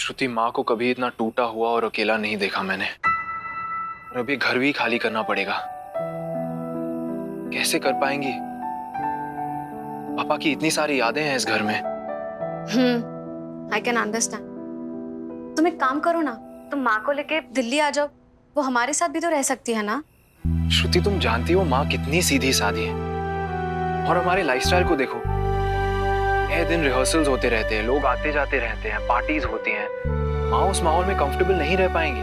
श्रुति, माँ को कभी इतना टूटा हुआ और अकेला नहीं देखा मैंने। और अभी घर भी खाली करना पड़ेगा। कैसे कर पाएंगी? पापा की इतनी सारी यादें हैं इस घर में। I can understand. तुम एक काम करो ना, तुम माँ को लेके दिल्ली आ जाओ। वो हमारे साथ भी तो रह सकती है ना। श्रुति, तुम जानती हो माँ कितनी सीधी सादी है। और हमारे लाइफस्टाइल को देखो, ये दिन रिहर्सल्स होते रहते हैं, लोग आते जाते रहते हैं, पार्टीज होती हैं। माँ उस माहौल में कंफर्टेबल नहीं रह पाएंगी।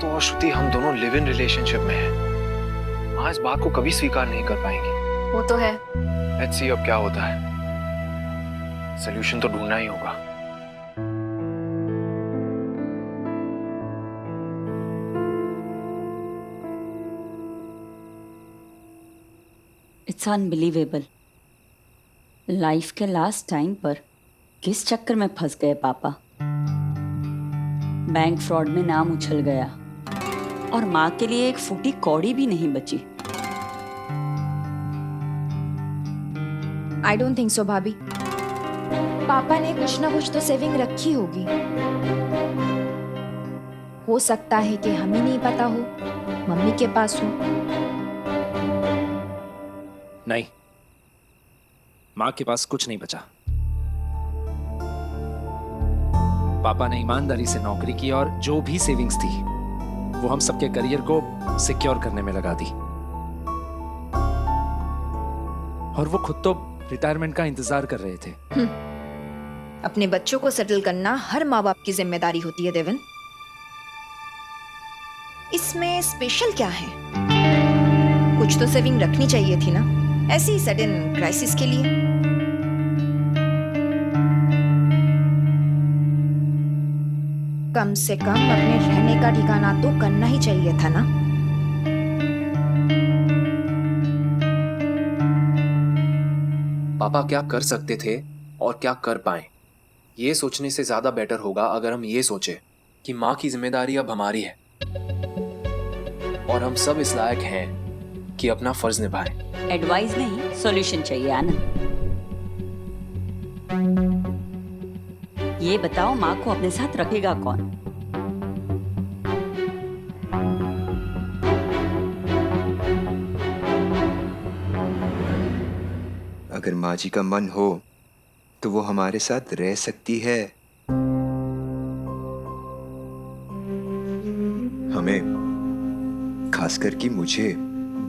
तो और श्रुति, हम दोनों लिव इन रिलेशनशिप में हैं। माँ इस बात को कभी स्वीकार नहीं कर पाएंगी। वो तो है। लेट्स सी अब क्या होता है। सॉल्यूशन तो ढूंढना ही होगा। It's unbelievable. लाइफ के लास्ट टाइम पर किस चक्कर में फंस गए पापा। बैंक फ्रॉड में नाम उछल गया और माँ के लिए एक फूटी कौड़ी भी नहीं बची। आई डोंट थिंक सो भाभी। पापा ने कुछ ना कुछ तो सेविंग रखी होगी। हो सकता है कि हमें नहीं पता हो, मम्मी के पास हो। नहीं, माँ के पास कुछ नहीं बचा। पापा ने ईमानदारी से नौकरी की और जो भी सेविंग्स थी वो हम सबके करियर को सिक्योर करने में लगा दी। और वो खुद तो रिटायरमेंट का इंतजार कर रहे थे। अपने बच्चों को सेटल करना हर माँ बाप की जिम्मेदारी होती है देवन। इसमें स्पेशल क्या है? कुछ तो सेविंग रखनी चाहिए थी ना, ऐसी सडन क्राइसिस के लिए। कम से कम अपने रहने का ठिकाना तो करना ही चाहिए था ना। पापा क्या कर सकते थे और क्या कर पाए, ये सोचने से ज्यादा बेटर होगा अगर हम ये सोचे कि माँ की जिम्मेदारी अब हमारी है और हम सब इस लायक हैं कि अपना फर्ज निभाएं। एडवाइस नहीं, सॉल्यूशन चाहिए आनंद। ये बताओ, माँ को अपने साथ रखेगा कौन? अगर माँ जी का मन हो तो वो हमारे साथ रह सकती है। हमें, खासकर कि मुझे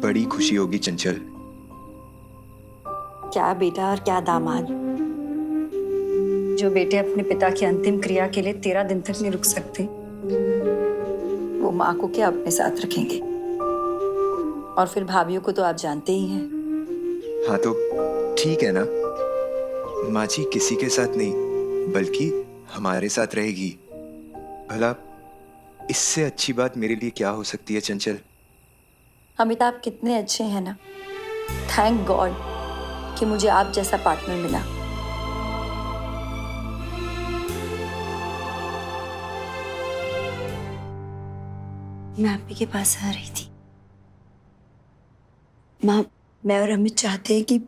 बड़ी खुशी होगी चंचल। क्या बेटा और क्या दामाद। जो बेटे अपने पिता की अंतिम क्रिया के लिए 13 दिन तक नहीं रुक सकते, वो माँ को क्या अपने साथ रखेंगे। और फिर भाभीियों को तो आप जानते ही हैं। हाँ तो ठीक है ना, माँ जी किसी के साथ नहीं बल्कि हमारे साथ रहेगी। भला इससे अच्छी बात मेरे लिए क्या हो सकती है चंचल। अमिताभ कितने अच्छे हैं ना। थैंक गॉड कि मुझे आप जैसा पार्टनर मिला। मैं आप ही के पास आ रही थी। माँ, मैं और अमित चाहते हैं कि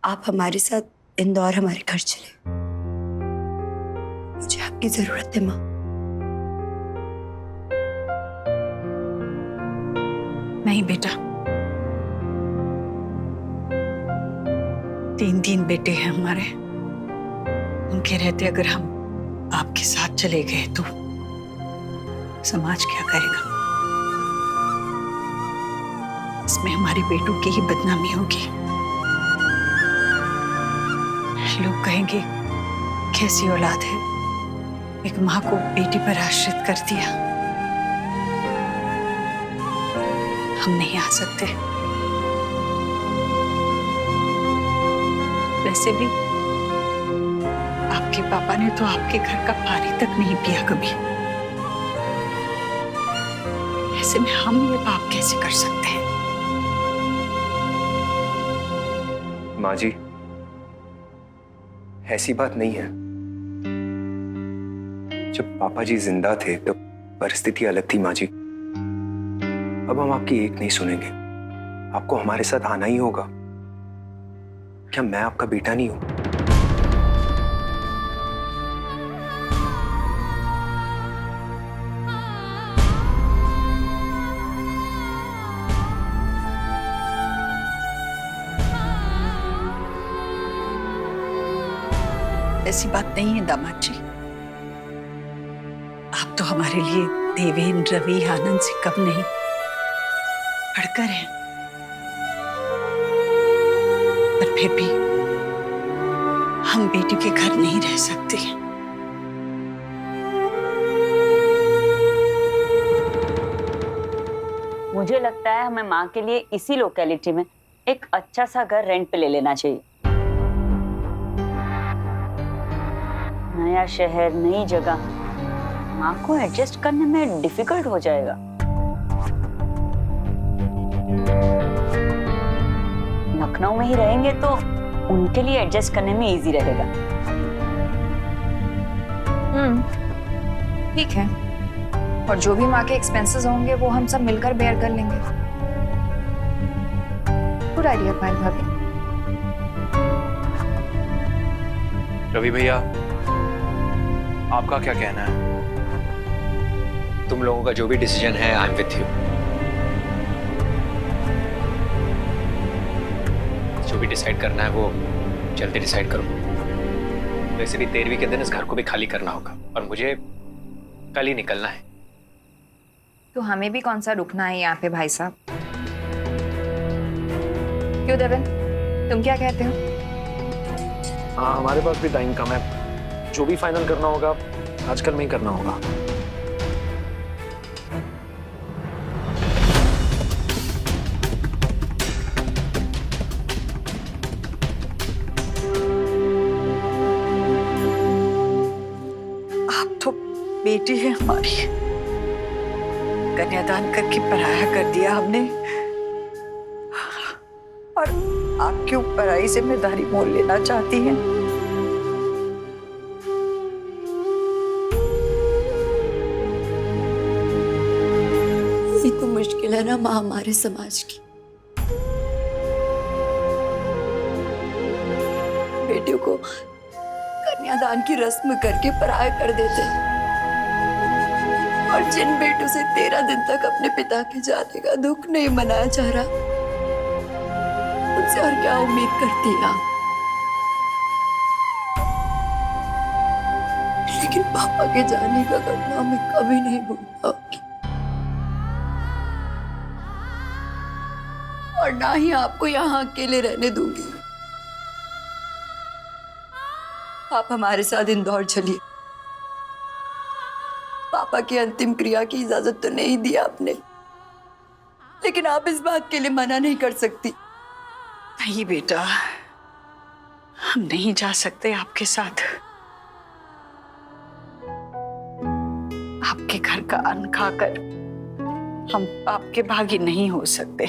आप हमारे साथ इंदौर हमारे घर चले। मुझे आपकी जरूरत है माँ। नहीं बेटा, 3 बेटे हैं हमारे। उनके रहते अगर हम आपके साथ चले गए तो समाज क्या कहेगा? इसमें हमारे बेटों की ही बदनामी होगी। लोग कहेंगे कैसी औलाद है, एक माँ को बेटी पर आश्रित कर दिया। हम नहीं आ सकते। वैसे भी आपके पापा ने तो आपके घर का पानी तक नहीं पिया कभी। ऐसे में हम ये पाप कैसे कर सकते हैं? माँ जी, ऐसी बात नहीं है। जब पापा जी जिंदा थे तब परिस्थिति अलग थी माँ जी। अब हम आपकी एक नहीं सुनेंगे, आपको हमारे साथ आना ही होगा। क्या मैं आपका बेटा नहीं हूं? ऐसी बात नहीं है दामाद जी। आप तो हमारे लिए देवेन, रवि, आनंद से कम नहीं, बढ़कर हैं। पर फिर भी हम बेटी के घर नहीं रह सकते। मुझे लगता है हमें माँ के लिए इसी लोकेलिटी में एक अच्छा सा घर रेंट पे ले लेना चाहिए। नया शहर, नई जगह, माँ को एडजस्ट करने में डिफिकल्ट हो जाएगा। लखनऊ में ही रहेंगे तो उनके लिए एडजस्ट करने में इजी रहेगा। ठीक है, और जो भी माँ के एक्सपेंसेस होंगे वो हम सब मिलकर बेयर कर लेंगे। गुड आइडिया फाइन भाभी। रवि भैया, आपका क्या कहना है? तुम लोगों का जो भी डिसीजन है, आई एम विथ यू। जो भी डिसाइड करना है वो जल्दी डिसाइड करो। वैसे भी 13वीं के दिन इस घर को भी खाली करना होगा और मुझे कल ही निकलना है। तो हमें भी कौन सा रुकना है यहाँ पे भाई साहब? क्यों देवेन, तुम क्या कहते हो? हाँ, हमारे पास भी टाइम कम है। जो भी फाइनल करना होगा आजकल में ही करना होगा। आप तो बेटी है हमारी, कन्यादान करके पराया कर दिया हमने, और आप क्यों पराई जिम्मेदारी मोल लेना चाहती हैं? ये तो मुश्किल है ना माँ हमारे समाज की। बेटियों को कन्यादान की रस्म करके पराया कर देते हैं, और जिन बेटों से 13 दिन तक अपने पिता के जाने का दुख नहीं मनाया जा रहा, उनसे और क्या उम्मीद करती हैं आप? लेकिन पापा के जाने का घटना मैं कभी नहीं भूल पाऊंगी, और ना ही आपको यहाँ अकेले रहने दूंगी। आप हमारे साथ इंदौर चलिए। पापा की अंतिम क्रिया की इजाजत तो नहीं दी आपने, लेकिन आप इस बात के लिए मना नहीं कर सकती। नहीं बेटा, हम नहीं जा सकते आपके साथ। आपके घर का अन्न खाकर हम आपके भागी नहीं हो सकते।